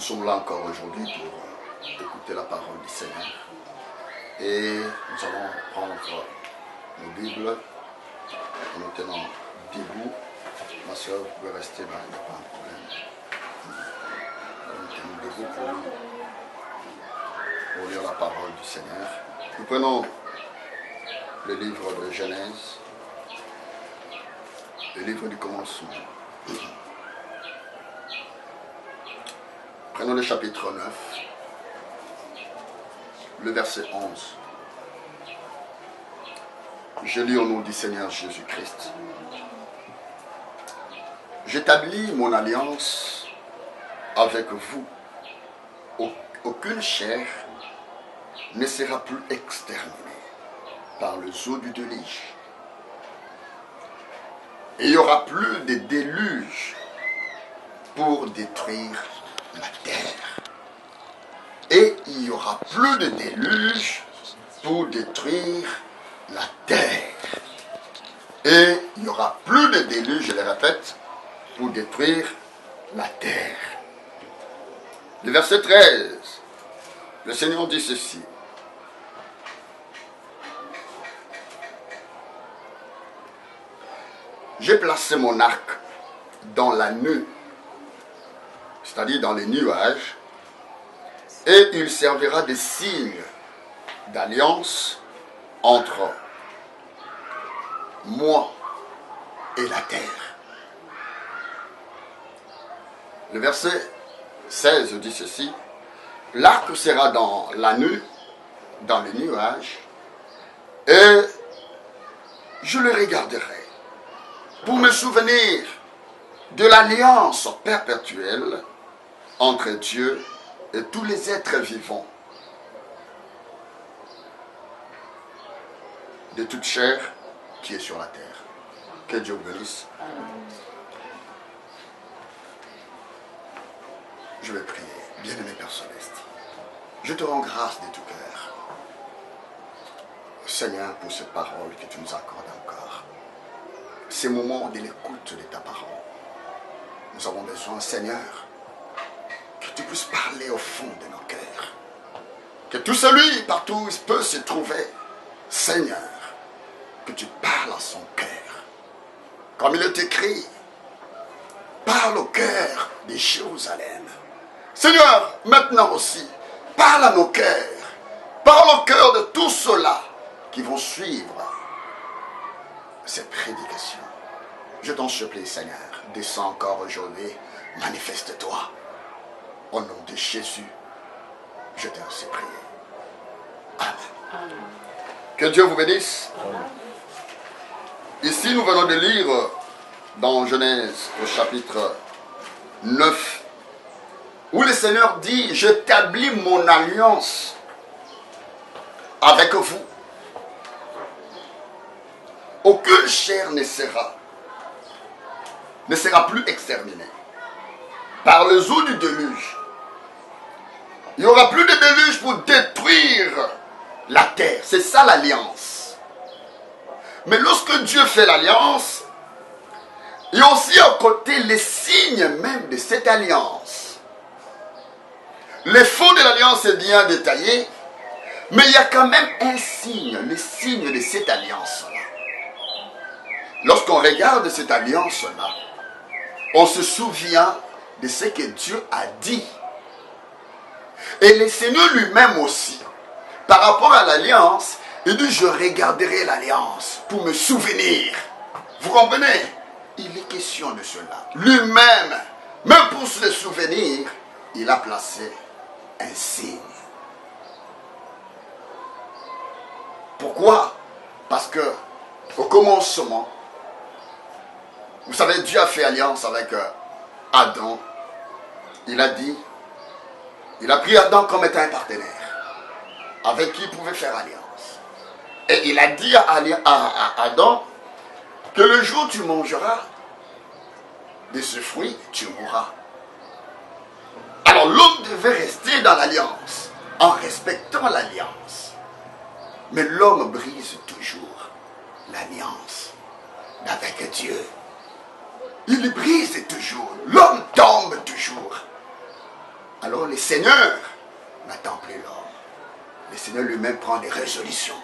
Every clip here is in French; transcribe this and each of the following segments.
sommes là encore aujourd'hui pour écouter la parole du Seigneur. Et nous allons prendre nos Bibles en nous tenant debout. Ma soeur, vous pouvez rester là, il n'y a pas un problème. Nous tenons debout pour lire la parole du Seigneur. Nous prenons le livre de Genèse, le livre du commencement. Prenons le chapitre 9, le verset 11. Je lis au nom du Seigneur Jésus-Christ. J'établis mon alliance avec vous. Aucune chair ne sera plus exterminée par le sceau du déluge. Et il n'y aura plus de déluge pour détruire la terre. Et il n'y aura plus de déluge pour détruire la terre. Et il n'y aura plus de déluge, je le répète, pour détruire la terre. Le verset 13, le Seigneur dit ceci. J'ai placé mon arc dans la nuée, c'est-à-dire dans les nuages, et il servira de signe d'alliance entre moi et la terre. Le verset 16 dit ceci. L'arc sera dans la nuée, dans les nuages, et je le regarderai pour me souvenir de l'alliance perpétuelle entre Dieu et tous les êtres vivants, de toute chair qui est sur la terre. Que Dieu vous bénisse. Je vais prier. Bien-aimé Père Céleste, je te rends grâce de tout cœur, Seigneur, pour cette parole que tu nous accordes encore. Ces moments de l'écoute de ta parole. Nous avons besoin, Seigneur, que tu puisses parler au fond de nos cœurs. Que tout celui, partout où il peut se trouver, Seigneur, que tu parles à son cœur. Comme il est écrit, parle au cœur de Jérusalem. Seigneur, maintenant aussi, parle à nos cœurs. Parle au cœur de tous ceux-là qui vont suivre cette prédication. Je t'en supplie, Seigneur, descends encore aujourd'hui, manifeste-toi. Au nom de Jésus, je t'ai ainsi prié. Amen. Amen. Que Dieu vous bénisse. Amen. Ici, nous venons de lire dans Genèse, au chapitre 9, où le Seigneur dit, j'établis mon alliance avec vous. Aucune chair ne sera plus exterminée par le jour du déluge. Il n'y aura plus de déluge pour détruire la terre. C'est ça l'alliance. Mais lorsque Dieu fait l'alliance, il y a aussi à côté les signes même de cette alliance. Les faux de l'alliance est bien détaillé, mais il y a quand même un signe, le signe de cette alliance-là. Lorsqu'on regarde cette alliance-là, on se souvient de ce que Dieu a dit. Et le Seigneur lui-même aussi, par rapport à l'alliance, il dit, je regarderai l'alliance pour me souvenir. Vous comprenez? Il est question de cela. Lui-même, même pour se souvenir, il a placé un signe. Pourquoi? Parce que au commencement, vous savez, Dieu a fait alliance avec Adam. Il a dit, il a pris Adam comme étant un partenaire avec qui il pouvait faire alliance. Et il a dit à Adam que le jour où tu mangeras de ce fruit, tu mourras. Alors l'homme devait rester dans l'alliance, en respectant l'alliance. Mais l'homme brise toujours l'alliance avec Dieu. Il brise toujours. L'homme tombe toujours. Alors le Seigneur n'attend plus l'homme. Le Seigneur lui-même prend des résolutions.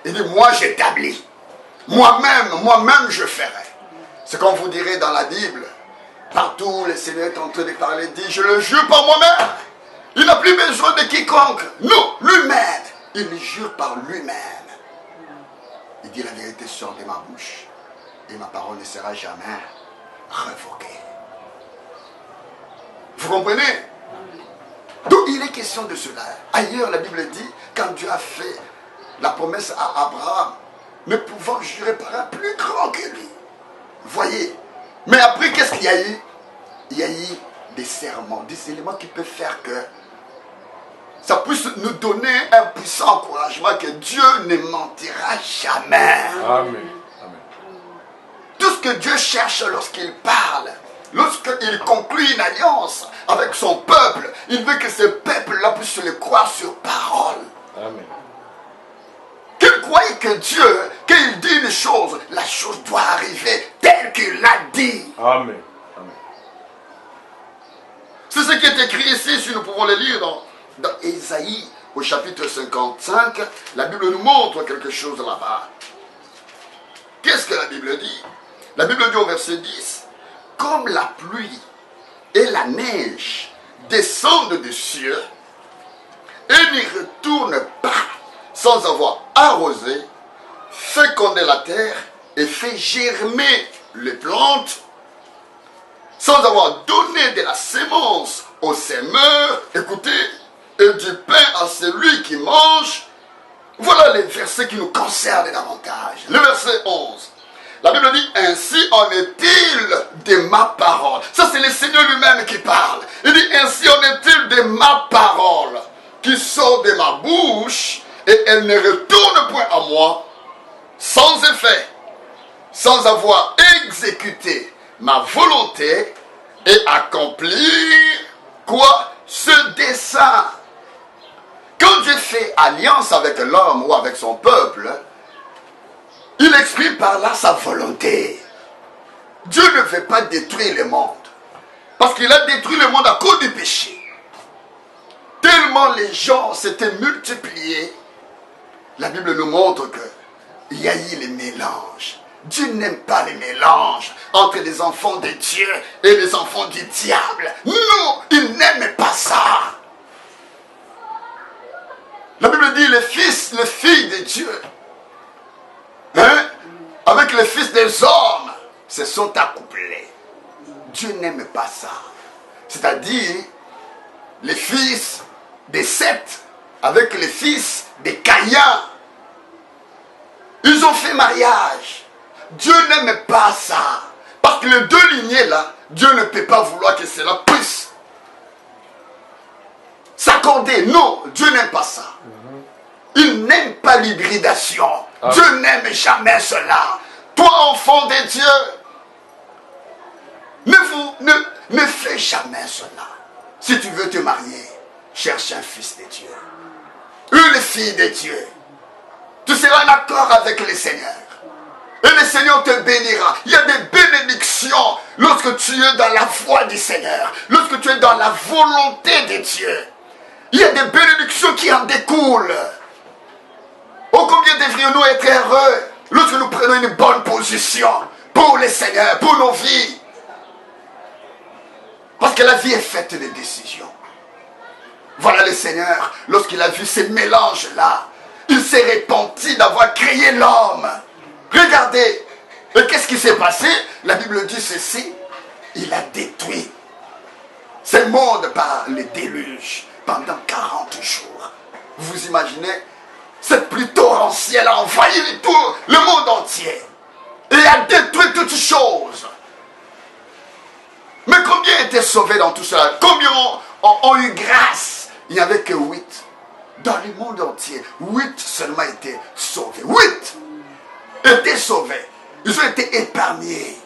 Il dit, moi j'établis. Moi-même je ferai. C'est comme vous direz dans la Bible. Partout le Seigneur est en train de parler, il dit, je le jure par moi-même. Il n'a plus besoin de quiconque. Non, lui-même. Il jure par lui-même. Il dit, la vérité sort de ma bouche. Et ma parole ne sera jamais révoquée. Vous comprenez? Donc il est question de cela. Ailleurs, la Bible dit, quand Dieu a fait la promesse à Abraham, ne pouvant jurer par un plus grand que lui. Voyez. Mais après, qu'est-ce qu'il y a eu? Il y a eu des serments, des éléments qui peuvent faire que ça puisse nous donner un puissant encouragement que Dieu ne mentira jamais. Amen. Amen. Tout ce que Dieu cherche lorsqu'il parle, lorsqu'il conclut une alliance avec son peuple, il veut que ce peuple-là puisse le croire sur parole. Amen. Qu'il croie que Dieu, qu'il dit une chose, la chose doit arriver telle qu'il l'a dit. Amen. Amen. C'est ce qui est écrit ici, si nous pouvons le lire dans Ésaïe, au chapitre 55. La Bible nous montre quelque chose là-bas. Qu'est-ce que la Bible dit? La Bible dit au verset 10, comme la pluie et la neige descendent des cieux et n'y retournent pas sans avoir arrosé, fécondé la terre et fait germer les plantes, sans avoir donné de la sémence aux semeurs, écoutez, et du pain à celui qui mange. Voilà les versets qui nous concernent davantage. Le verset 11. La Bible dit, ainsi en est-il de ma parole. Ça, c'est le Seigneur lui-même qui parle. Il dit, ainsi en est-il de ma parole qui sort de ma bouche et elle ne retourne point à moi sans effet, sans avoir exécuté ma volonté et accomplir quoi? Ce dessein. Quand Dieu fait alliance avec l'homme ou avec son peuple, il exprime par là sa volonté. Dieu ne veut pas détruire le monde. Parce qu'il a détruit le monde à cause du péché. Tellement les gens s'étaient multipliés, la Bible nous montre qu'il y a eu les mélanges. Dieu n'aime pas les mélanges entre les enfants de Dieu et les enfants du diable. Non, il n'aime pas ça. La Bible dit les filles de Dieu, avec les fils des hommes, se sont accouplés. Dieu n'aime pas ça. C'est-à-dire, les fils des Seth avec les fils des Caïn. Ils ont fait mariage. Dieu n'aime pas ça. Parce que les deux lignées là, Dieu ne peut pas vouloir que cela puisse s'accorder. Non, Dieu n'aime pas ça. Il n'aime pas l'hybridation. Dieu n'aime jamais cela. Toi, enfant de Dieu, ne fais jamais cela. Si tu veux te marier, cherche un fils de Dieu. Une fille de Dieu. Tu seras en accord avec le Seigneur. Et le Seigneur te bénira. Il y a des bénédictions lorsque tu es dans la foi du Seigneur. Lorsque tu es dans la volonté de Dieu. Il y a des bénédictions qui en découlent. Oh, combien devrions-nous être heureux lorsque nous prenons une bonne position pour le Seigneur, pour nos vies. Parce que la vie est faite de décisions. Voilà le Seigneur, lorsqu'il a vu ces mélanges-là, il s'est repenti d'avoir créé l'homme. Regardez, et qu'est-ce qui s'est passé? La Bible dit ceci, il a détruit ce monde par le déluge pendant 40 jours. Vous imaginez? Cette pluie torrentielle a envahi tout le monde entier et a détruit toutes choses. Mais combien étaient sauvés dans tout cela? Combien ont eu grâce? Il n'y avait que 8. Dans le monde entier, 8 seulement étaient sauvés. 8 étaient sauvés. Ils ont été épargnés.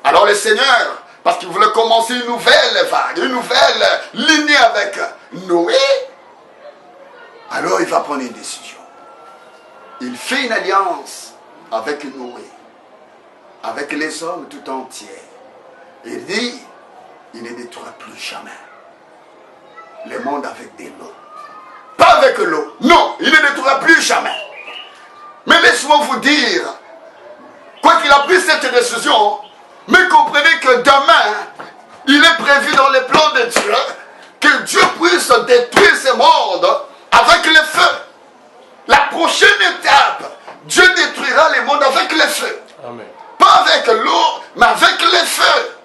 Alors le Seigneur, parce qu'il voulait commencer une nouvelle vague, une nouvelle lignée avec Noé, alors il va prendre une décision. Il fait une alliance avec Noé, avec les hommes tout entiers. Il dit, il ne détruira plus jamais. le monde avec de l'eau. Pas avec l'eau. Non, il ne détruira plus jamais. Mais laisse-moi vous dire, quoi qu'il a pris cette décision, mais comprenez que demain, il est prévu dans les plans de Dieu que Dieu puisse détruire ce monde avec le feu. La prochaine étape, Dieu détruira les mondes avec le feu. Amen. Pas avec l'eau, mais avec le feu.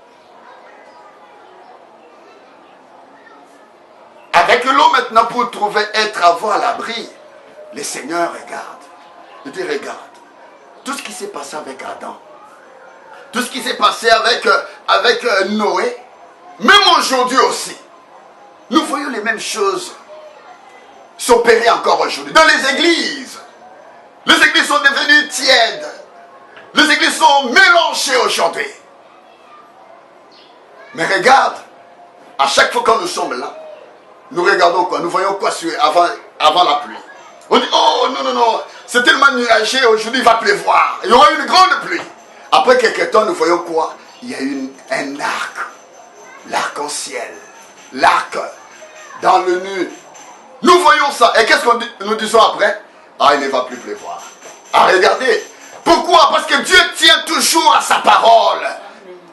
Avec l'eau maintenant pour trouver être avoir l'abri, le Seigneur regarde. Il dit regarde, tout ce qui s'est passé avec Adam, tout ce qui s'est passé avec Noé, même aujourd'hui aussi, nous voyons les mêmes choses s'opérer encore aujourd'hui. Dans les églises sont devenues tièdes. Les églises sont mélangées aujourd'hui. Mais regarde, à chaque fois que nous sommes là, nous regardons quoi? Nous voyons quoi avant la pluie? On dit, oh non, c'est tellement nuagé, aujourd'hui il va pleuvoir. Il y aura une grande pluie. Après quelques temps, nous voyons quoi? Il y a un arc. L'arc-en-ciel. L'arc dans le nu. Nous voyons ça. Et qu'est-ce que nous disons après? Ah, il ne va plus pleuvoir. Ah, regardez. Pourquoi? Parce que Dieu tient toujours à sa parole.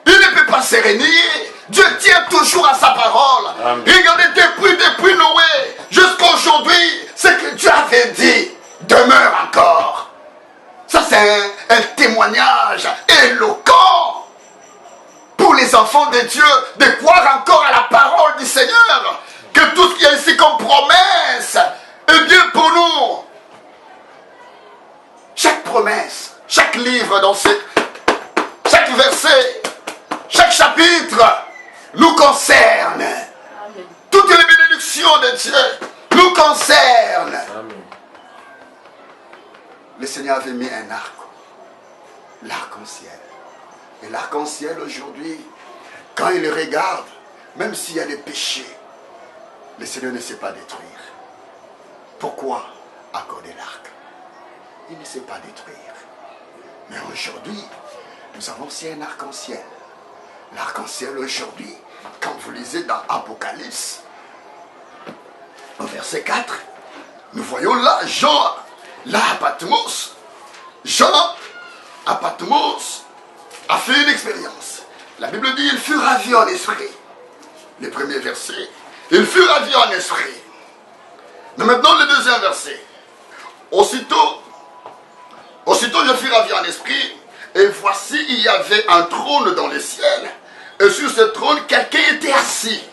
Il ne peut pas se renier. Dieu tient toujours à sa parole. Amen. Regardez, depuis Noé jusqu'à aujourd'hui, ce que Dieu avait dit demeure encore. Ça, c'est un témoignage éloquent pour les enfants de Dieu de croire encore à la parole du Seigneur. Que tout ce qu'il y a ici comme promesse est bien pour nous. Chaque promesse, chaque livre chaque verset, chaque chapitre nous concerne. Amen. Toutes les bénédictions de Dieu nous concernent. Amen. Le Seigneur avait mis un arc, l'arc-en-ciel. Et l'arc-en-ciel aujourd'hui, quand il regarde, même s'il y a des péchés, le Seigneur ne sait pas détruire. Pourquoi? À cause de l'arc. Il ne sait pas détruire. Mais aujourd'hui, nous avons aussi un arc-en-ciel. L'arc-en-ciel aujourd'hui, quand vous lisez dans Apocalypse, au verset 4, nous voyons là Jean, là à Patmos. Jean, à Patmos, a fait une expérience. La Bible dit, il fut ravi en esprit. Le premier verset, il fut ravi en esprit. Mais maintenant le deuxième verset. Aussitôt je fus ravi en esprit, et voici il y avait un trône dans le ciel, et sur ce trône quelqu'un était assis.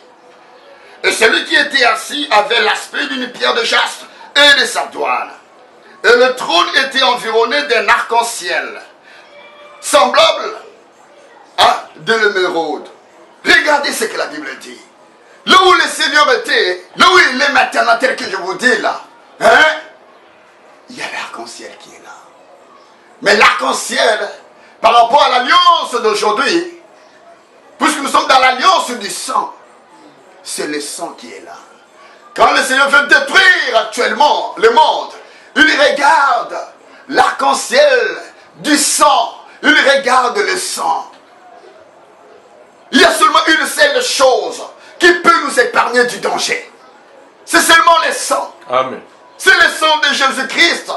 Et celui qui était assis avait l'aspect d'une pierre de jaspe et de sardoine. Et le trône était environné d'un arc-en-ciel, semblable à de l'émeraude. Regardez ce que la Bible dit. Là où le Seigneur était, là où il est maintenant, tel que je vous dis là, il y a l'arc-en-ciel qui est là. Mais l'arc-en-ciel, par rapport à l'alliance d'aujourd'hui, puisque nous sommes dans l'alliance du sang, c'est le sang qui est là. Quand le Seigneur veut détruire actuellement le monde, il regarde l'arc-en-ciel du sang, il regarde le sang. Il y a seulement une seule chose qui peut nous épargner du danger. C'est seulement le sang. Amen. C'est le sang de Jésus-Christ.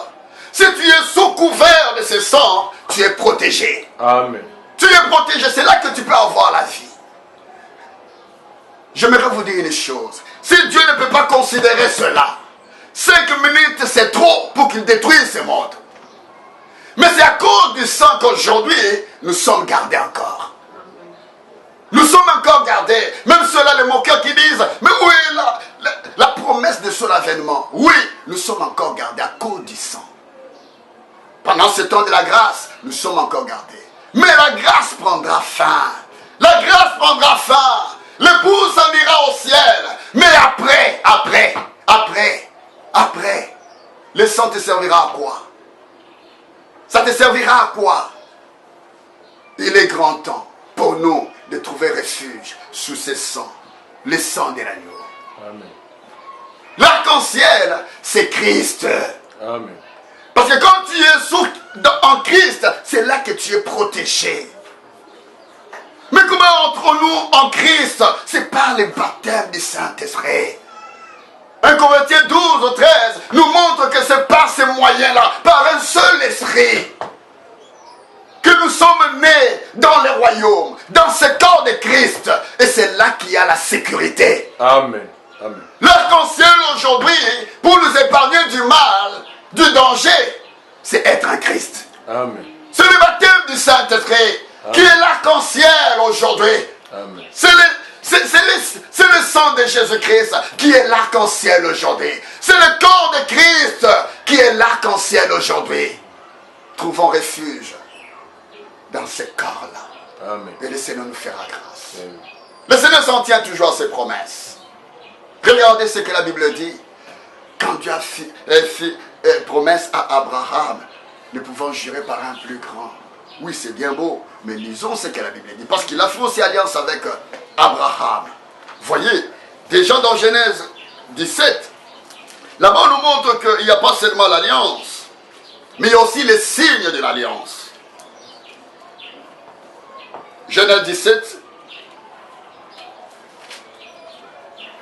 Si tu es sous couvert de ce sang, tu es protégé. Amen. Tu es protégé, c'est là que tu peux avoir la vie. J'aimerais vous dire une chose. Si Dieu ne peut pas considérer cela, 5 minutes c'est trop pour qu'il détruise ce monde. Mais c'est à cause du sang qu'aujourd'hui, nous sommes gardés encore. Nous sommes encore gardés. Même ceux-là, les moqueurs qui disent, mais où est la promesse de son avènement? Oui, nous sommes encore gardés à cause du sang. Pendant ce temps de la grâce, nous sommes encore gardés. Mais la grâce prendra fin. La grâce prendra fin. L'épouse s'en ira au ciel. Mais après, le sang te servira à quoi? Ça te servira à quoi? Il est grand temps pour nous de trouver refuge sous ce sang, le sang de l'agneau. Amen. L'arc-en-ciel, c'est Christ. Amen. Parce que quand tu es en Christ, c'est là que tu es protégé. Mais comment entrons-nous en Christ? C'est par le baptême du Saint-Esprit. 1 Corinthiens 12 au 13 nous montre que c'est par ces moyens-là, par un seul esprit, que nous sommes nés dans le royaume, dans ce corps de Christ. Et c'est là qu'il y a la sécurité. Amen. Amen. L'arc-en-ciel aujourd'hui, pour nous épargner du mal, du danger, c'est être un Christ. Amen. C'est le baptême du Saint-Esprit qui est l'arc-en-ciel aujourd'hui. Amen. C'est le sang de Jésus-Christ qui est l'arc-en-ciel aujourd'hui. C'est le corps de Christ qui est l'arc-en-ciel aujourd'hui. Trouvons refuge dans ce corps-là. Amen. Et le Seigneur nous fera grâce. Amen. Le Seigneur s'en tient toujours à ses promesses. Regardez ce que la Bible dit. Quand Dieu a fait promesse à Abraham, nous pouvons jurer par un plus grand. Oui, c'est bien beau, mais lisons ce que la Bible dit. Parce qu'il a fait aussi alliance avec Abraham. Voyez, déjà dans Genèse 17, là-bas on nous montre qu'il n'y a pas seulement l'alliance, mais il y a aussi les signes de l'alliance. Genèse 17,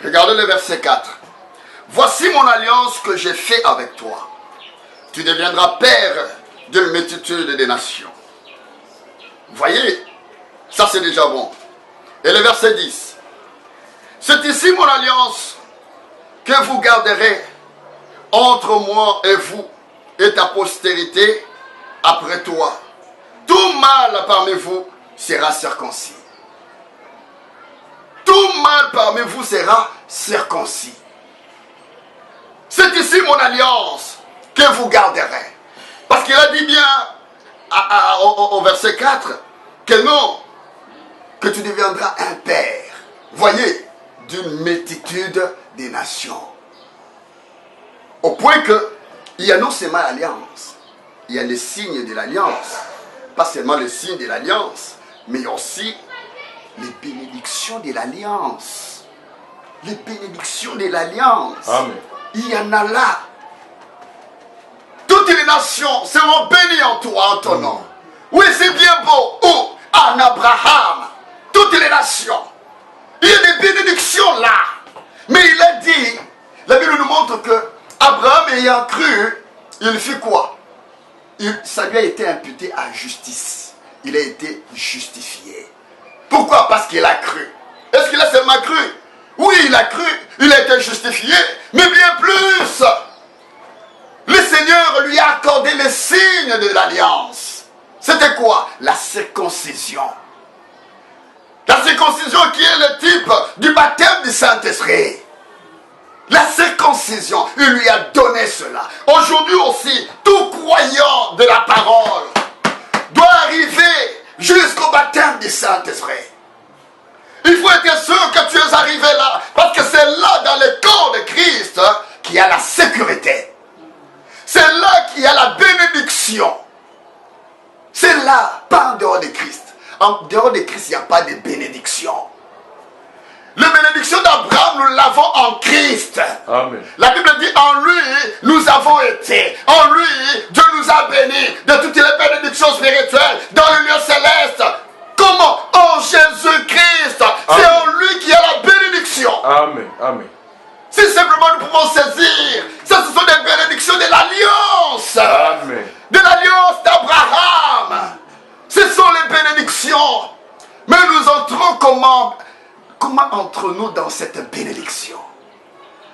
regardez le verset 4. Voici mon alliance que j'ai faite avec toi. Tu deviendras père d'une multitude des nations. Voyez, ça c'est déjà bon. Et le verset 10. C'est ici mon alliance que vous garderez entre moi et vous et ta postérité après toi. Tout mâle parmi vous sera circoncis. Tout mâle parmi vous sera circoncis. C'est ici mon alliance que vous garderez. Parce qu'il a dit bien au verset 4 que non, que tu deviendras un père. Voyez, d'une multitude des nations. Au point que il y a non seulement l'alliance, il y a les signes de l'alliance. Pas seulement les signes de l'alliance, mais aussi les bénédictions de l'alliance. Les bénédictions de l'alliance. Amen. Il y en a là. Toutes les nations seront bénies en toi, en ton nom. Oui, c'est bien beau. Où? En Abraham. Toutes les nations. Il y a des bénédictions là. Mais il a dit, la Bible nous montre que Abraham ayant cru, il fit quoi? Ça lui a été imputé à justice. Il a été justifié. Pourquoi? Parce qu'il a cru. Est-ce qu'il a seulement cru? Oui, il a cru. Il a été justifié. Mais bien plus, le Seigneur lui a accordé les signes de l'alliance. C'était quoi? La circoncision. La circoncision qui est le type du baptême du Saint-Esprit. La circoncision, il lui a donné cela. Aujourd'hui aussi, tout croyant de la parole doit arriver jusqu'au baptême du Saint-Esprit. Il faut être sûr que tu es arrivé là, parce que c'est là, dans le corps de Christ, qu'il y a la sécurité. C'est là qu'il y a la bénédiction. C'est là, pas en dehors de Christ. En dehors de Christ, il n'y a pas de bénédiction. La bénédiction d'Abraham, nous l'avons en Christ. Amen. La Bible dit, en lui, nous avons été. En lui, Dieu nous a bénis de toutes les bénédictions spirituelles dans le lieu céleste. Comment? En Jésus-Christ. C'est en lui qu'il y a la bénédiction. Amen. Amen. Si simplement nous pouvons saisir, ça ce sont des bénédictions de l'alliance. Amen. De l'alliance d'Abraham. Ce sont les bénédictions. Mais nous entrons comment entrons-nous dans cette bénédiction?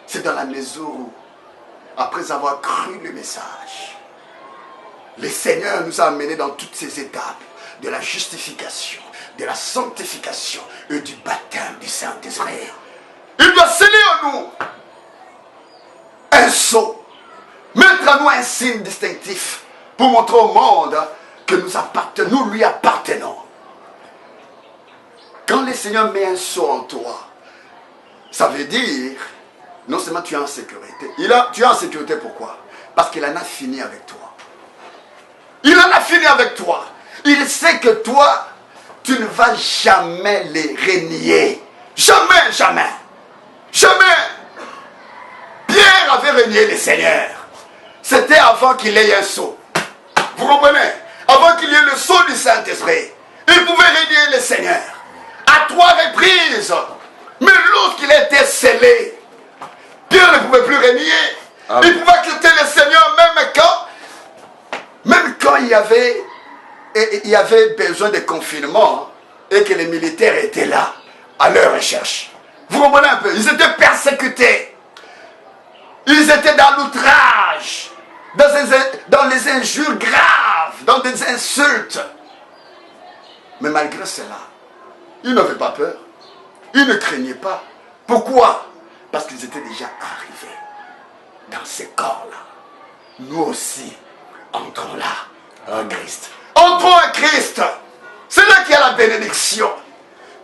C'est dans la mesure où, après avoir cru le message, le Seigneur nous a amenés dans toutes ces étapes de la justification, de la sanctification et du baptême du Saint-Esprit. Il doit sceller en nous un sceau, mettre en nous un signe distinctif pour montrer au monde que nous lui appartenons. Quand le Seigneur met un sceau en toi, ça veut dire, non seulement tu es en sécurité. Tu es en sécurité pourquoi? Parce qu'il en a fini avec toi. Il en a fini avec toi. Il sait que toi, tu ne vas jamais les renier. Jamais, jamais. Jamais. Pierre avait renié le Seigneur. C'était avant qu'il ait un sceau. Vous comprenez? Avant qu'il y ait le sceau du Saint-Esprit. Il pouvait renier le Seigneur. À 3 reprises. Mais lorsqu'il était scellé, Pierre ne pouvait plus régner. Amen. Il pouvait accepter le Seigneur même quand il y avait besoin de confinement et que les militaires étaient là à leur recherche. Vous comprenez un peu? Ils étaient persécutés. Ils étaient dans l'outrage, dans les injures graves, dans des insultes. Mais malgré cela, ils n'avaient pas peur. Ils ne craignaient pas. Pourquoi? Parce qu'ils étaient déjà arrivés dans ces corps-là. Nous aussi, entrons là en Christ. Entrons en Christ. C'est là qu'il y a la bénédiction.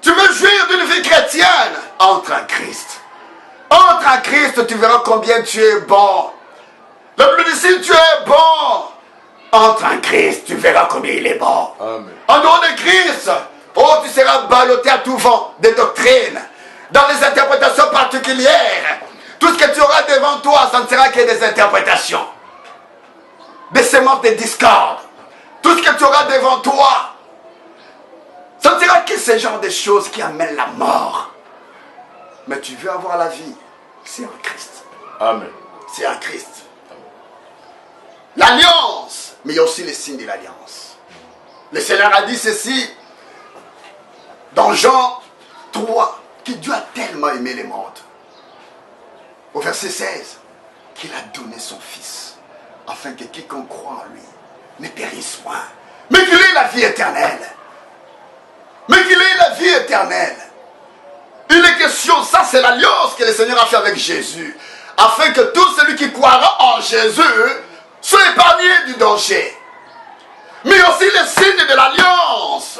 Tu veux jouir d'une vie chrétienne? Entre en Christ. Entre en Christ, tu verras combien tu es bon. La Bible dit, si tu es bon, entre en Christ, tu verras combien il est bon. Amen. En dehors de Christ, oh, tu seras ballotté à tout vent des doctrines, dans les interprétations particulières. Tout ce que tu auras devant toi, ça ne sera que des interprétations, des semences de discorde. Tout ce que tu auras devant toi, ça ne sera que ce genre de choses qui amènent la mort. Mais tu veux avoir la vie, c'est en Christ. Amen. C'est en Christ. L'alliance, mais il y a aussi les signes de l'alliance. Le Seigneur a dit ceci dans Jean 3, que Dieu a tellement aimé le monde. Au verset 16, qu'il a donné son Fils, afin que quiconque croit en lui ne périsse point, mais qu'il ait la vie éternelle. Mais qu'il ait la vie éternelle. Il est question, ça c'est l'alliance que le Seigneur a fait avec Jésus, afin que tout celui qui croira en Jésus soit épargné du danger. Mais aussi les signes de l'alliance.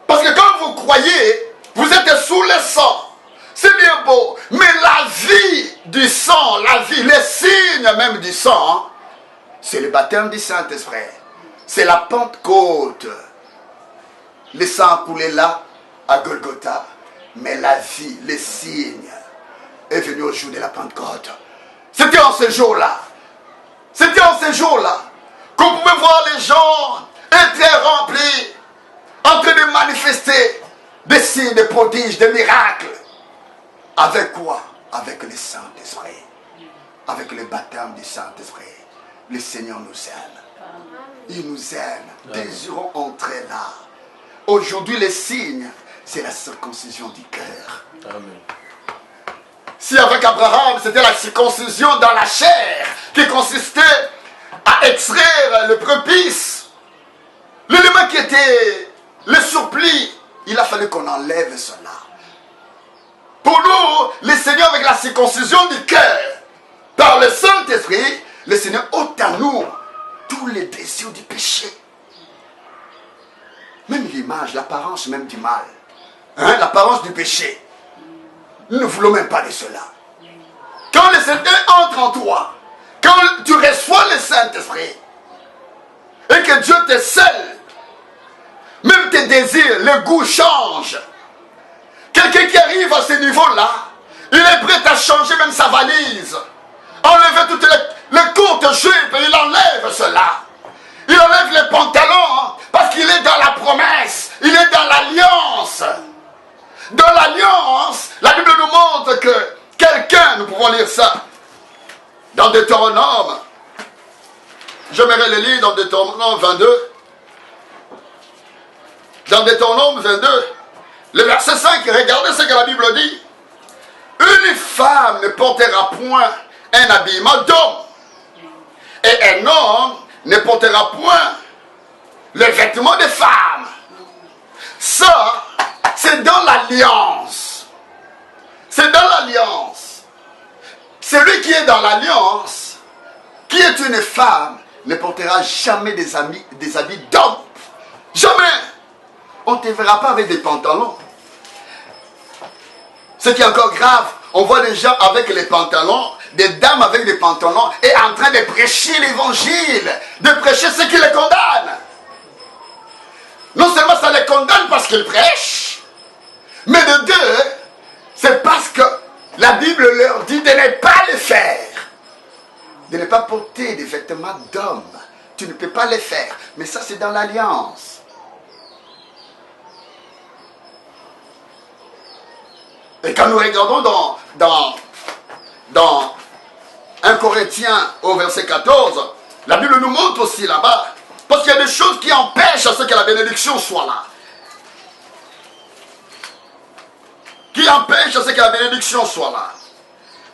Parce que quand vous croyez, vous êtes sous le sang. C'est bien beau. Mais la vie du sang, la vie, les signes même du sang, c'est le baptême du Saint-Esprit. C'est la Pentecôte. Le sang a coulé là, à Golgotha. Mais la vie, les signes, est venu au jour de la Pentecôte. C'était en ce jour-là. C'était en ce jour-là qu'on pouvait voir les gens être remplis, en train de manifester des signes, des prodiges, des miracles. Avec quoi? Avec le Saint-Esprit. Avec le baptême du Saint-Esprit. Le Seigneur nous aime. Il nous aime. Désirons entrer là. Aujourd'hui, les signes, c'est la circoncision du cœur. Amen. Si avec Abraham, c'était la circoncision dans la chair, qui consistait à extraire le prépuce, l'élément qui était le surplis, il a fallu qu'on enlève cela. Pour nous, le Seigneur, avec la circoncision du cœur, par le Saint-Esprit, le Seigneur ôte à nous tous les désirs du péché. Même l'image, l'apparence même du mal. Hein, l'apparence du péché. Nous ne voulons même pas de cela. Quand le Seigneur entre en toi, quand tu reçois le Saint-Esprit, et que Dieu te scelle, même tes désirs, le goût change. Quelqu'un qui arrive à ce niveau-là, il est prêt à changer même sa valise. Enlever toutes les courtes jupes, et il enlève cela. Il enlève les pantalons, parce qu'il est dans la promesse, il est dans l'alliance. Dans l'alliance, la Bible nous montre que quelqu'un, nous pouvons lire ça, dans Deutéronome, j'aimerais le lire dans Deutéronome 22, dans Deutéronome 22, le verset 5, regardez ce que la Bible dit. Une femme ne portera point un habillement d'homme, et un homme ne portera point le vêtement de femme. Ça, c'est dans l'alliance. C'est dans l'alliance. Celui qui est dans l'alliance, qui est une femme, ne portera jamais des habits d'homme. Jamais. On ne te verra pas avec des pantalons. Ce qui est encore grave, on voit des gens avec les pantalons, des dames avec des pantalons, et en train de prêcher l'évangile, de prêcher ce qui les condamne. Non seulement ça les condamne parce qu'ils prêchent, mais de deux, c'est parce que la Bible leur dit de ne pas le faire. De ne pas porter des vêtements d'homme. Tu ne peux pas les faire. Mais ça, c'est dans l'alliance. Et quand nous regardons dans dans 1 Corinthiens au verset 14, la Bible nous montre aussi là-bas, parce qu'il y a des choses qui empêchent à ce que la bénédiction soit là. Qui empêchent à ce que la bénédiction soit là.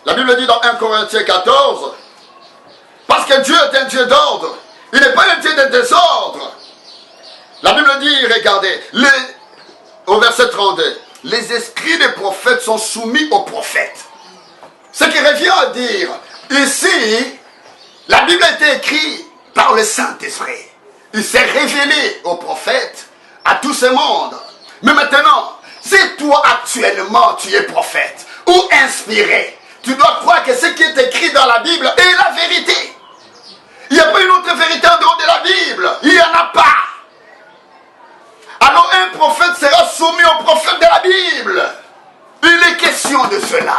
La Bible dit dans 1 Corinthiens 14, parce que Dieu est un Dieu d'ordre, il n'est pas un Dieu de désordre. La Bible dit, regardez, au verset 32, les esprits des prophètes sont soumis aux prophètes. Ce qui revient à dire, ici, la Bible a été écrite par le Saint-Esprit. Il s'est révélé aux prophètes, à tout ce monde. Mais maintenant, si toi actuellement tu es prophète ou inspiré, tu dois croire que ce qui est écrit dans la Bible est la vérité. Il n'y a pas une autre vérité en dehors de la Bible. Il n'y en a pas. Alors un prophète sera soumis au prophète de la Bible. Il est question de cela.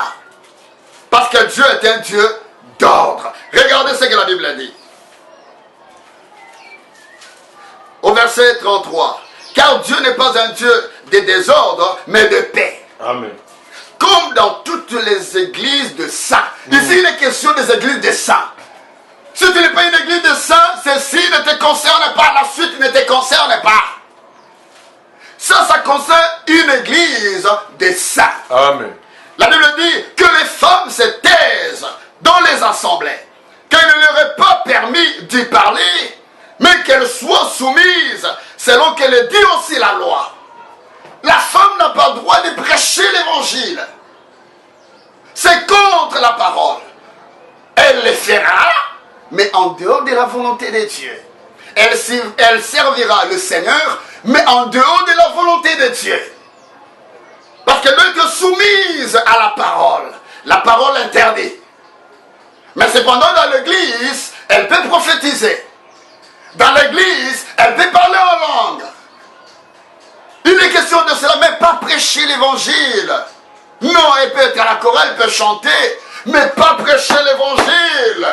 Parce que Dieu est un Dieu d'ordre. Regardez ce que la Bible dit. Au verset 33. Car Dieu n'est pas un Dieu de désordre, mais de paix. Amen. Comme dans toutes les églises de saints. Ici, il est question des églises de saints. Si tu n'es pas une église de saints, ceci ne te concerne pas, la suite ne te concerne pas. Ça concerne une église des saints. Amen. La Bible dit que les femmes se taisent dans les assemblées, qu'il ne leur est pas permis d'y parler, mais qu'elles soient soumises selon que le dit aussi la loi. La femme n'a pas le droit de prêcher l'évangile. C'est contre la parole. Elle le fera, mais en dehors de la volonté de Dieu. Elle servira le Seigneur, mais en dehors de la volonté de Dieu. Parce qu'elle doit être soumise à la parole. La parole interdit. Mais cependant, dans l'église, elle peut prophétiser. Dans l'église, elle peut parler en langue. Il est question de cela, mais pas prêcher l'évangile. Non, elle peut être à la chorale, elle peut chanter, mais pas prêcher l'évangile.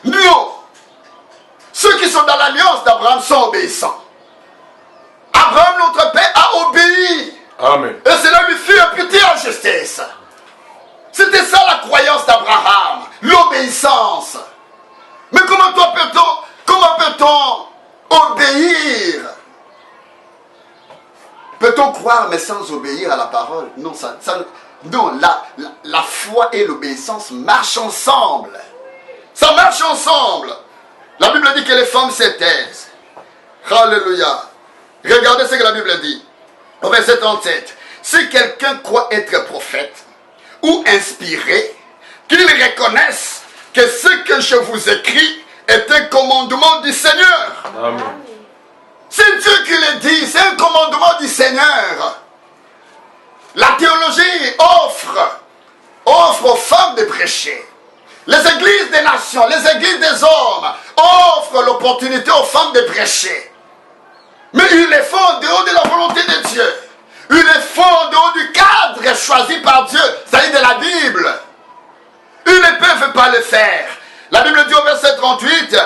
Nous, ceux qui sont dans l'alliance d'Abraham sont obéissants. Abraham, notre père, a obéi. Amen. Et cela lui fut imputé en justice. C'était ça la croyance d'Abraham, l'obéissance. Mais comment peut-on obéir? Peut-on croire mais sans obéir à la parole? Non, non, la foi et l'obéissance marchent ensemble. Ça marche ensemble. La Bible dit que les femmes se taisent. Alléluia. Regardez ce que la Bible dit. Au verset 37. Si quelqu'un croit être prophète ou inspiré, qu'il reconnaisse que ce que je vous écris est un commandement du Seigneur. Amen. C'est Dieu qui le dit, c'est un commandement du Seigneur. La théologie offre aux femmes de prêcher. Les églises des nations, les églises des hommes offrent l'opportunité aux femmes de prêcher. Mais ils le font en dehors de la volonté de Dieu. Ils le font en dehors du cadre choisi par Dieu, c'est-à-dire de la Bible. Ils ne peuvent pas le faire. La Bible dit au verset 38,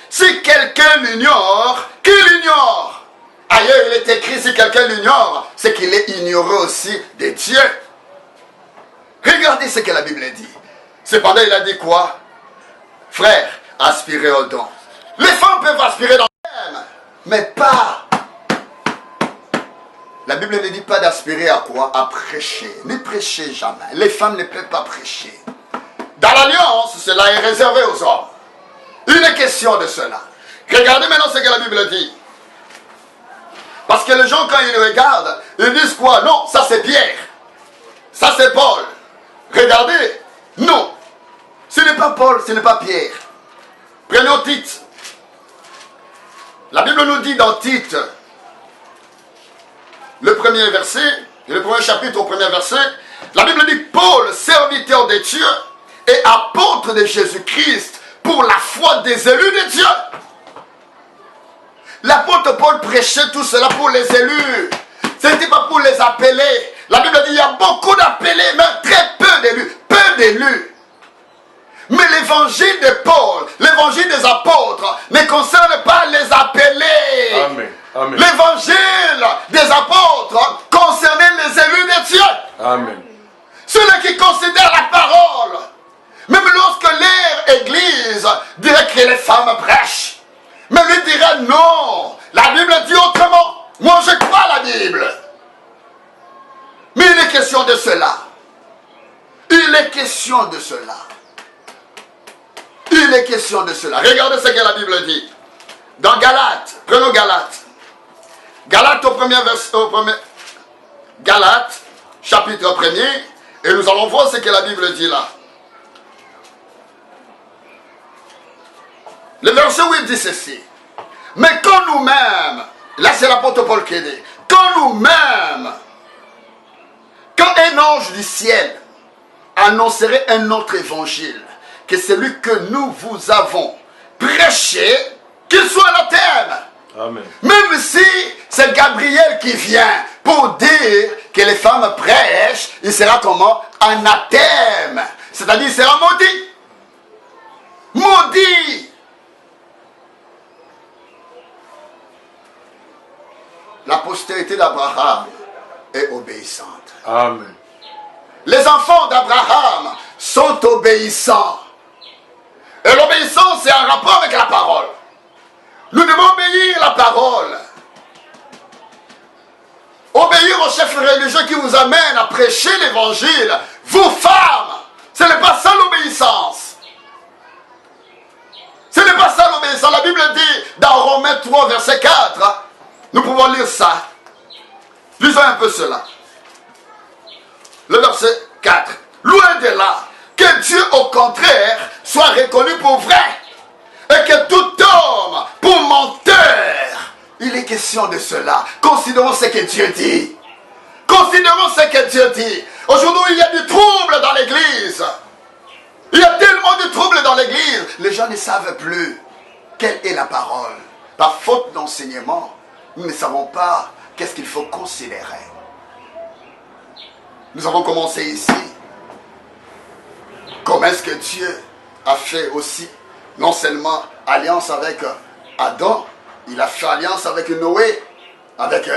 si quelqu'un l'ignore, qu'il l'ignore. Ailleurs, il est écrit, si quelqu'un l'ignore, c'est qu'il est ignoré aussi de Dieu. Regardez ce que la Bible dit. Cependant, il a dit quoi? Frère, aspirez au don. Les femmes peuvent aspirer dans le même, mais pas. La Bible ne dit pas d'aspirer à quoi? À prêcher. Ne prêchez jamais. Les femmes ne peuvent pas prêcher. Dans l'alliance, cela est réservé aux hommes. Il est question de cela. Regardez maintenant ce que la Bible dit. Parce que les gens, quand ils regardent, ils disent quoi? Non, ça c'est Pierre. Ça c'est Paul. Regardez. Non. Ce n'est pas Paul, ce n'est pas Pierre. Prenons Tite. La Bible nous dit dans Tite, le premier verset, le premier chapitre au premier verset, la Bible dit Paul, serviteur de Dieu et apôtre de Jésus-Christ pour la foi des élus de Dieu. L'apôtre Paul prêchait tout cela pour les élus. Ce n'était pas pour les appeler. La Bible dit il y a beaucoup d'appelés, mais très peu d'élus. Peu d'élus. Mais l'évangile de Paul, l'évangile des apôtres, ne concerne pas les appelés. Amen. Amen. L'évangile des apôtres concernait les élus de Dieu. Amen. Ceux qui considèrent femmes prêchent. Mais lui dira non, la Bible dit autrement. Moi je crois la Bible. Mais il est question de cela. Il est question de cela. Il est question de cela. Regardez ce que la Bible dit. Dans Galates, prenons Galates. Galates au premier verset, Galates, chapitre 1er, et nous allons voir ce que la Bible dit là. Le verset 8 dit ceci. Mais quand nous-mêmes, là c'est l'apôtre Paul qui dit, quand nous-mêmes, quand un ange du ciel annoncerait un autre évangile, que celui que nous vous avons prêché, qu'il soit anathème. Amen. Même si c'est Gabriel qui vient pour dire que les femmes prêchent, il sera comment? Anathème. C'est-à-dire il sera maudit. Maudit. La postérité d'Abraham est obéissante. Amen. Les enfants d'Abraham sont obéissants. Et l'obéissance, c'est un rapport avec la parole. Nous devons obéir la parole. Obéir au chef religieux qui vous amène à prêcher l'évangile. Vous, femmes, ce n'est pas ça l'obéissance. Ce n'est pas ça l'obéissance. La Bible dit dans Romains 3, verset 4, nous pouvons lire ça. Lisons un peu cela. Le verset 4. Loin de là, que Dieu au contraire soit reconnu pour vrai et que tout homme pour menteur. Il est question de cela. Considérons ce que Dieu dit. Considérons ce que Dieu dit. Aujourd'hui, il y a du trouble dans l'église. Il y a tellement de trouble dans l'église. Les gens ne savent plus quelle est la parole. Par faute d'enseignement, nous ne savons pas qu'est-ce qu'il faut considérer. Nous avons commencé ici. Comment est-ce que Dieu a fait aussi, non seulement alliance avec Adam, il a fait alliance avec Noé, avec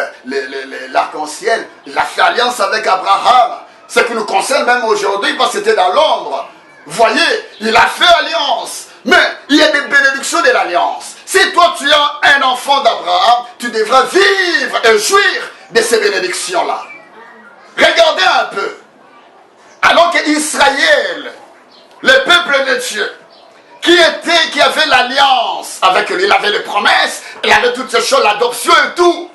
l'arc-en-ciel, il a fait alliance avec Abraham, ce qui nous concerne même aujourd'hui parce que c'était dans l'ombre. Voyez, il a fait alliance, mais il y a des bénédictions de l'alliance. Si toi tu es un enfant d'Abraham, tu devras vivre et jouir de ces bénédictions-là. Regardez un peu. Alors qu'Israël, le peuple de Dieu, qui avait l'alliance avec lui, il avait les promesses, il avait toutes ces choses, l'adoption et tout.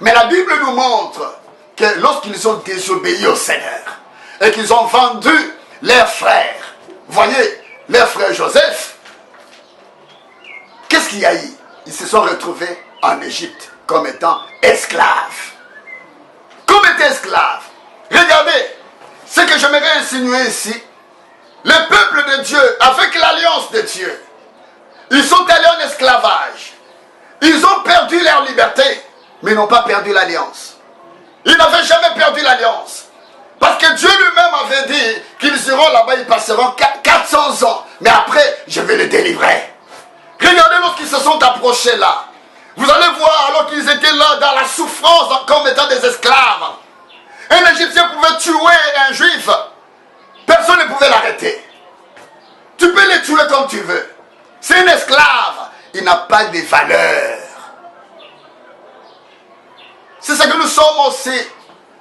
Mais la Bible nous montre que lorsqu'ils ont désobéi au Seigneur et qu'ils ont vendu leurs frères, voyez, leur frère Joseph, qu'est-ce qu'il y a eu? Ils se sont retrouvés en Égypte comme étant esclaves. Comme étant esclaves. Regardez, ce que j'aimerais insinuer ici, le peuple de Dieu, avec l'alliance de Dieu, ils sont allés en esclavage. Ils ont perdu leur liberté, mais n'ont pas perdu l'alliance. Ils n'avaient jamais perdu l'alliance. Parce que Dieu lui-même avait dit qu'ils iront là-bas, ils passeront 400 ans. Mais après, je vais les délivrer. Regardez lorsqu'ils se sont approchés là. Vous allez voir, alors qu'ils étaient là dans la souffrance comme étant des esclaves. Un Égyptien pouvait tuer un Juif. Personne ne pouvait l'arrêter. Tu peux les tuer comme tu veux. C'est un esclave. Il n'a pas de valeur. C'est ce que nous sommes aussi.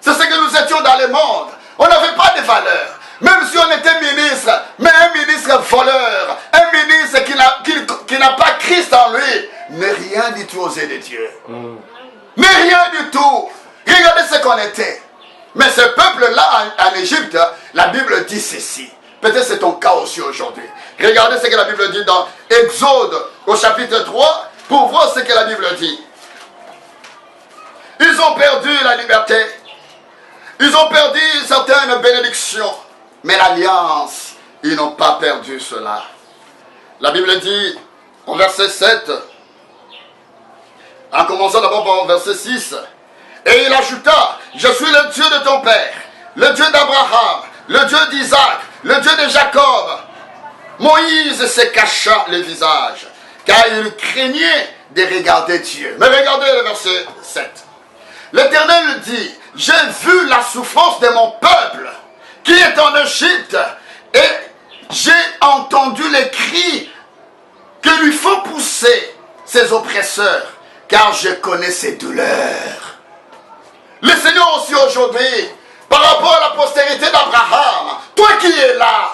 C'est ce que nous étions dans le monde. On n'avait pas de valeur. Même si on était ministre, mais un ministre voleur, un ministre qui n'a pas Christ en lui, n'est rien du tout aux yeux de Dieu. N'est rien du tout. Regardez ce qu'on était. Mais ce peuple-là en Égypte, la Bible dit ceci. Peut-être c'est ton cas aussi aujourd'hui. Regardez ce que la Bible dit dans Exode au chapitre 3 pour voir ce que la Bible dit. Ils ont perdu la liberté. Ils ont perdu certaines bénédictions. Mais l'alliance, ils n'ont pas perdu cela. La Bible dit au verset 7, en commençant d'abord par verset 6, et il ajouta, je suis le Dieu de ton père, le Dieu d'Abraham, le Dieu d'Isaac, le Dieu de Jacob. Moïse se cacha le visage, car il craignait de regarder Dieu. Mais regardez le verset 7. L'Éternel dit, j'ai vu la souffrance de mon peuple qui est en Égypte, et j'ai entendu les cris que lui font pousser ses oppresseurs, car je connais ses douleurs. Le Seigneur aussi aujourd'hui, par rapport à la postérité d'Abraham, toi qui es là,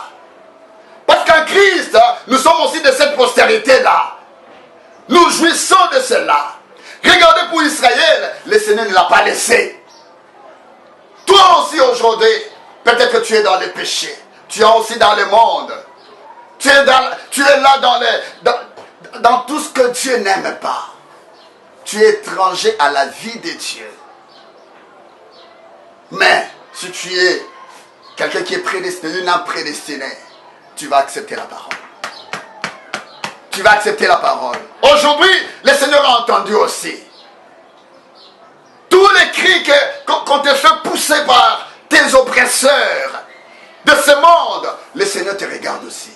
parce qu'en Christ, nous sommes aussi de cette postérité-là. Nous jouissons de cela. Regardez pour Israël, le Seigneur ne l'a pas laissé. Toi aussi aujourd'hui, peut-être que tu es dans les péchés. Tu es aussi dans le monde. Tu es là dans tout ce que Dieu n'aime pas. Tu es étranger à la vie de Dieu. Mais si tu es quelqu'un qui est prédestiné, une âme prédestinée, tu vas accepter la parole. Tu vas accepter la parole. Aujourd'hui, le Seigneur a entendu aussi. Tous les cris qu'on te fait pousser par tes oppresseurs de ce monde, le Seigneur te regarde aussi.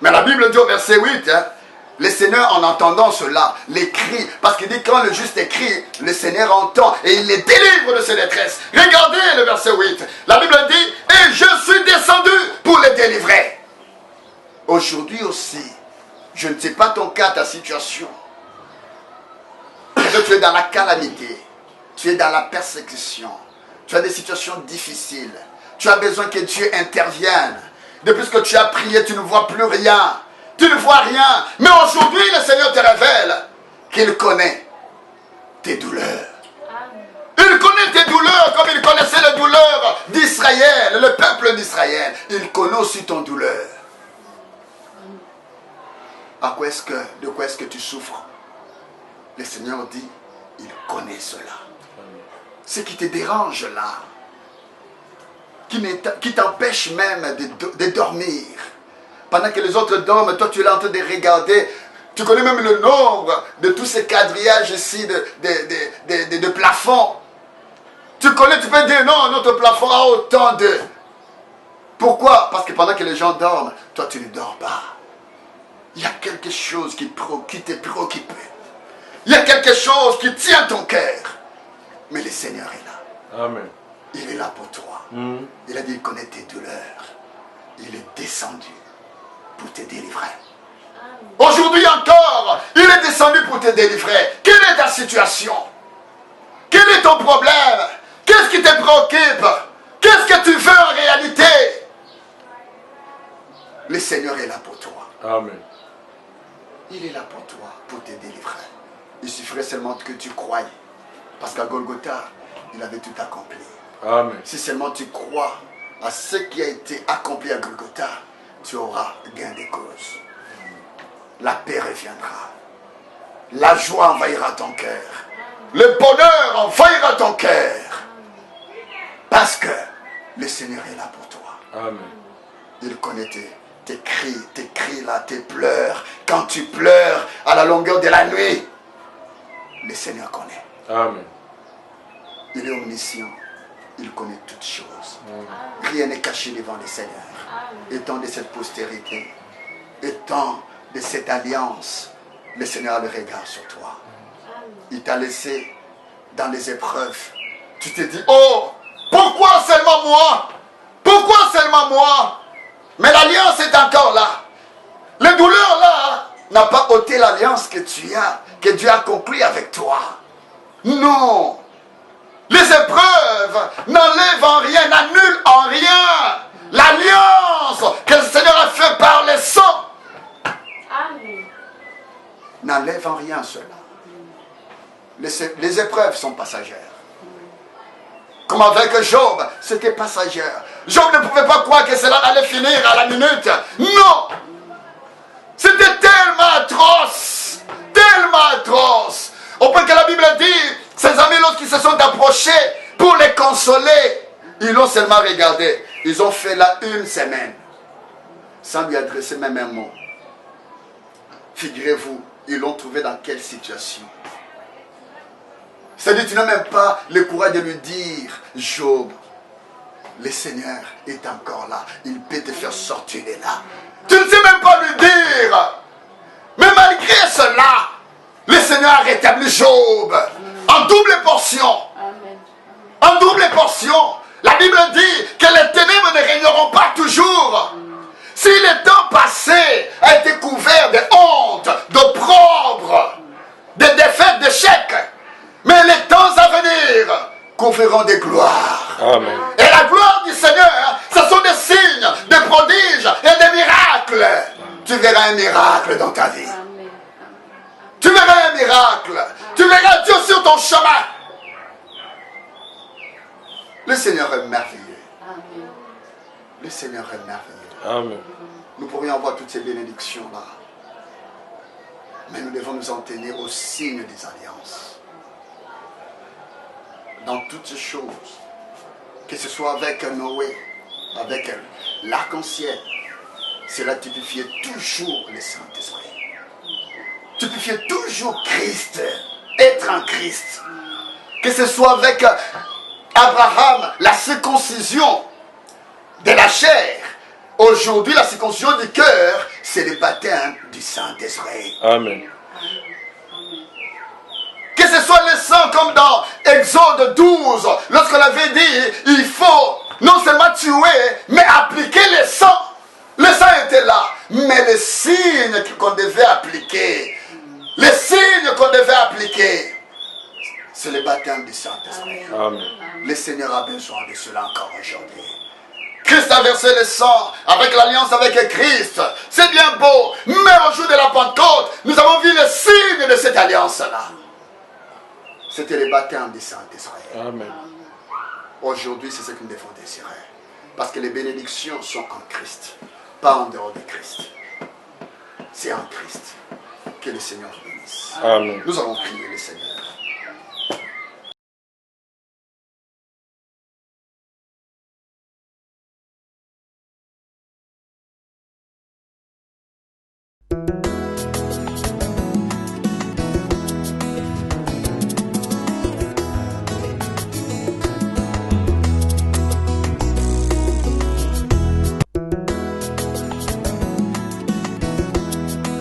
Mais la Bible dit au verset 8, le Seigneur en entendant cela, les cris, parce qu'il dit quand le juste écrit, le Seigneur entend et il les délivre de ses détresses. Regardez le verset 8, la Bible dit, et je suis descendu pour les délivrer. Aujourd'hui aussi, je ne sais pas ton cas, ta situation. Peut-être que tu es dans la calamité, tu es dans la persécution, tu as des situations difficiles, tu as besoin que Dieu intervienne. Depuis que tu as prié, tu ne vois plus rien. Tu ne vois rien. Mais aujourd'hui, le Seigneur te révèle qu'il connaît tes douleurs. Il connaît tes douleurs comme il connaissait les douleurs d'Israël, le peuple d'Israël. Il connaît aussi ton douleur. De quoi est-ce que tu souffres? Le Seigneur dit, il connaît cela. Ce qui te dérange là, qui t'empêche même de dormir. Pendant que les autres dorment, toi tu es là en train de regarder. Tu connais même le nombre de tous ces quadrillages ici de plafonds. Tu connais, tu peux dire non, notre plafond a autant de... Pourquoi? Parce que pendant que les gens dorment, toi tu ne dors pas. Il y a quelque chose qui t'est préoccupé. Il y a quelque chose qui tient ton cœur. Mais le Seigneur est là. Amen. Il est là pour toi. Il a dit, il connaît tes douleurs. Il est descendu pour te délivrer. Aujourd'hui encore, il est descendu pour te délivrer. Quelle est ta situation? Quel est ton problème? Qu'est-ce qui te préoccupe? Qu'est-ce que tu veux en réalité? Le Seigneur est là pour toi. Amen. Il est là pour toi, pour te délivrer. Il suffirait seulement que tu croyes. Parce qu'à Golgotha, il avait tout accompli. Amen. Si seulement tu crois à ce qui a été accompli à Golgotha, tu auras gain de cause. La paix reviendra. La joie envahira ton cœur. Le bonheur envahira ton cœur. Parce que le Seigneur est là pour toi. Amen. Il connaît tes cris là, tes pleurs. Quand tu pleures à la longueur de la nuit, le Seigneur connaît. Amen. Il est omniscient. Il connaît toutes choses. Rien n'est caché devant le Seigneur. Étant de cette postérité, étant de cette alliance, le Seigneur a le regard sur toi. Il t'a laissé dans les épreuves. Tu te dis, oh, pourquoi seulement moi? Pourquoi seulement moi? Mais l'alliance est encore là. Les douleurs là n'ont pas ôté l'alliance que Dieu a conclue avec toi. Non. Les épreuves n'enlèvent en rien, n'annulent en rien l'alliance que le Seigneur a fait par le sang. N'enlève en rien cela. Les épreuves sont passagères. Comme avec Job, c'était passagère. Job ne pouvait pas croire que cela allait finir à la minute. Non! C'était tellement atroce. Tellement atroce. Au point que la Bible dit, ses amis, lorsqu'ils se sont approchés pour les consoler, ils l'ont seulement regardé. Ils ont fait là une semaine sans lui adresser même un mot. Figurez-vous, ils l'ont trouvé dans quelle situation? C'est-à-dire, tu n'as même pas le courage de lui dire, Job, le Seigneur est encore là. Il peut te faire sortir de là. Tu ne sais même pas lui dire. Mais malgré cela, le Seigneur a rétabli Job en double portion. En double portion. La Bible dit que les ténèbres ne régneront pas toujours. Si le temps passé a été couvert de honte, conférant des gloires. Amen. Et la gloire du Seigneur, ce sont des signes, des prodiges et des miracles. Tu verras un miracle dans ta vie. Tu verras un miracle. Tu verras Dieu sur ton chemin. Le Seigneur est merveilleux. Le Seigneur est merveilleux. Amen. Nous pourrions avoir toutes ces bénédictions-là. Mais nous devons nous en tenir au signe des alliances. Dans toutes ces choses, que ce soit avec Noé, avec l'arc-en-ciel, cela typifiait toujours le Saint-Esprit. Typifiait toujours Christ, être en Christ. Que ce soit avec Abraham, la circoncision de la chair. Aujourd'hui, la circoncision du cœur, c'est le baptême du Saint-Esprit. Amen. Que ce soit le sang comme dans Exode 12, lorsqu'on avait dit, il faut non seulement tuer, mais appliquer le sang. Le sang était là, mais les signes qu'on devait appliquer, c'est le baptême du Saint-Esprit. Amen. Le Seigneur a besoin de cela encore aujourd'hui. Christ a versé le sang avec l'alliance avec Christ. C'est bien beau, mais au jour de la Pentecôte, nous avons vu le signe de cette alliance-là. C'était le baptême du Saint-Esprit. Amen. Aujourd'hui, c'est ce que nous devons désirer. Parce que les bénédictions sont en Christ, pas en dehors de Christ. C'est en Christ que le Seigneur bénisse. Amen. Nous allons prier le Seigneur.